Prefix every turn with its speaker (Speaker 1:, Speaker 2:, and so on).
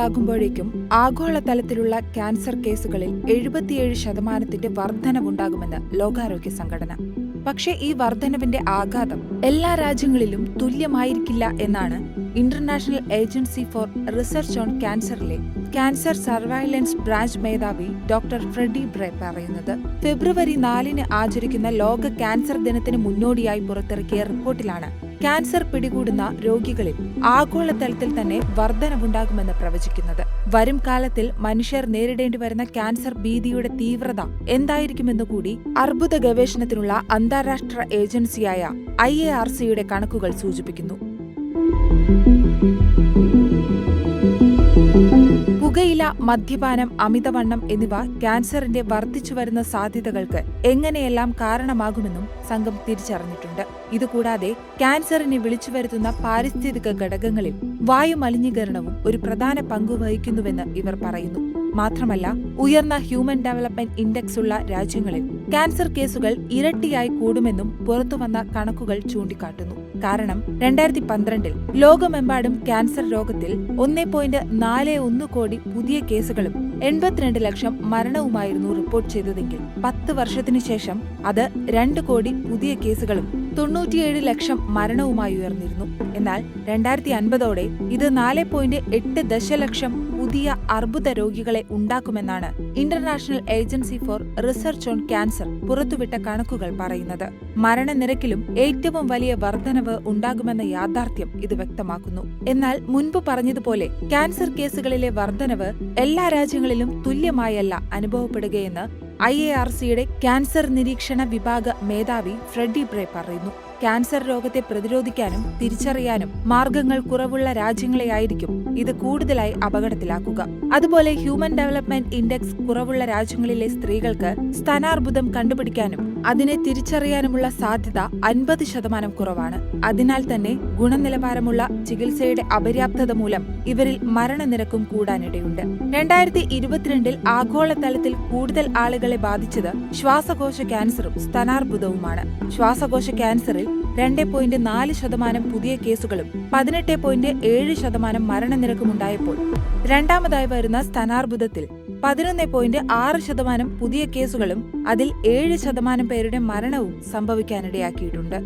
Speaker 1: ആകുമ്പോഴേക്കും ആഗോളതലത്തിലുള്ള ക്യാൻസർ കേസുകളിൽ 77% വർധനവുണ്ടാകുമെന്ന് ലോകാരോഗ്യ സംഘടന. പക്ഷേ ഈ വർധനവിന്റെ ആഘാതം എല്ലാ രാജ്യങ്ങളിലും തുല്യമായിരിക്കില്ല എന്നാണ് international agency for research on ക്യാൻസറിലെ ക്യാൻസർ സർവൈലൻസ് ബ്രാഞ്ച് മേധാവി ഡോക്ടർ ഫ്രെഡി ബ്രെ പറയുന്നത്. ഫെബ്രുവരി 4 ആചരിക്കുന്ന ലോക ക്യാൻസർ ദിനത്തിന് മുന്നോടിയായി പുറത്തിറക്കിയ റിപ്പോർട്ടിലാണ് ക്യാൻസർ പിടികൂടുന്ന രോഗികളിൽ ആഗോളതലത്തിൽ തന്നെ വർധനവുണ്ടാകുമെന്ന് പ്രവചിക്കുന്നത്. വരും കാലത്തിൽ മനുഷ്യർ നേരിടേണ്ടി വരുന്ന ക്യാൻസർ ഭീതിയുടെ തീവ്രത എന്തായിരിക്കുമെന്നുകൂടി അർബുദ ഗവേഷണത്തിനുള്ള അന്താരാഷ്ട്ര ഏജൻസിയായ IARCയുടെ കണക്കുകൾ സൂചിപ്പിക്കുന്നു. പുകയില, മദ്യപാനം, അമിതവണ്ണം എന്നിവ ക്യാൻസറിന്റെ വർദ്ധിച്ചുവരുന്ന സാധ്യതകൾക്ക് എങ്ങനെയെല്ലാം കാരണമാകുമെന്നും സംഘം തിരിച്ചറിഞ്ഞിട്ടുണ്ട്. ഇതുകൂടാതെ ക്യാൻസറിനെ വിളിച്ചുവരുത്തുന്ന പാരിസ്ഥിതിക ഘടകങ്ങളിൽ വായുമലിനീകരണവും ഒരു പ്രധാന പങ്കുവഹിക്കുന്നുവെന്ന് ഇവർ പറയുന്നു. മാത്രമല്ല, ഉയർന്ന ഹ്യൂമൻ ഡെവലപ്മെന്റ് ഇൻഡെക്സ് ഉള്ള രാജ്യങ്ങളിൽ ക്യാൻസർ കേസുകൾ ഇരട്ടിയായി കൂടുമെന്നും പുറത്തുവന്ന കണക്കുകൾ ചൂണ്ടിക്കാട്ടുന്നു. കാരണം 2012 ലോകമെമ്പാടും ക്യാൻസർ രോഗത്തിൽ 1.41 കോടി പുതിയ കേസുകളും 82 ലക്ഷം മരണവുമായിരുന്നു റിപ്പോർട്ട് ചെയ്തതെങ്കിൽ 10 വർഷത്തിനു ശേഷം അത് 2 കോടി പുതിയ കേസുകളും 97 ലക്ഷം മരണവുമായി ഉയർന്നിരുന്നു. എന്നാൽ 2050ഓടെ ഇത് 4.8 ദശലക്ഷം പുതിയ അർബുദ രോഗികളെ ഉണ്ടാക്കുമെന്നാണ് international agency for research on cancer പുറത്തുവിട്ട കണക്കുകൾ പറയുന്നത്. മരണനിരക്കിലും ഏറ്റവും വലിയ വർധനവ് ഉണ്ടാകുമെന്ന യാഥാർത്ഥ്യം ഇത് വ്യക്തമാക്കുന്നു. എന്നാൽ മുൻപ് പറഞ്ഞതുപോലെ ക്യാൻസർ കേസുകളിലെ വർധനവ് എല്ലാ രാജ്യങ്ങളിലും തുല്യമായല്ല അനുഭവപ്പെടുകയെന്ന് IARCയുടെ ക്യാൻസർ നിരീക്ഷണ വിഭാഗ മേധാവി ഫ്രെഡി ബ്രെ പറയുന്നു. ക്യാൻസർ രോഗത്തെ പ്രതിരോധിക്കാനും തിരിച്ചറിയാനും മാർഗങ്ങൾ കുറവുള്ള രാജ്യങ്ങളെയായിരിക്കും ഇത് കൂടുതലായി അപകടത്തിലാക്കുക. അതുപോലെ ഹ്യൂമൻ ഡെവലപ്മെന്റ് ഇൻഡെക്സ് കുറവുള്ള രാജ്യങ്ങളിലെ സ്ത്രീകൾക്ക് സ്തനാർബുദം കണ്ടുപിടിക്കാനും അതിനെ തിരിച്ചറിയാനുമുള്ള സാധ്യത 50% കുറവാണ്. അതിനാൽ തന്നെ ഗുണനിലവാരമുള്ള ചികിത്സയുടെ അപര്യാപ്തത മൂലം ഇവരിൽ മരണനിരക്കും കൂടാനിടയുണ്ട്. 2022 ആഗോളതലത്തിൽ കൂടുതൽ ആളുകളെ ബാധിച്ചത് ശ്വാസകോശ ക്യാൻസറും സ്തനാർബുദവുമാണ്. ശ്വാസകോശ ക്യാൻസറിൽ 2.4% പുതിയ കേസുകളും 18.7% മരണനിരക്കുമുണ്ടായപ്പോൾ രണ്ടാമതായി വരുന്ന സ്തനാർബുദത്തിൽ 11.6% പുതിയ കേസുകളും അതിൽ 7% പേരുടെ മരണവും സംഭവിക്കാനിടയാക്കിയിട്ടുണ്ട്.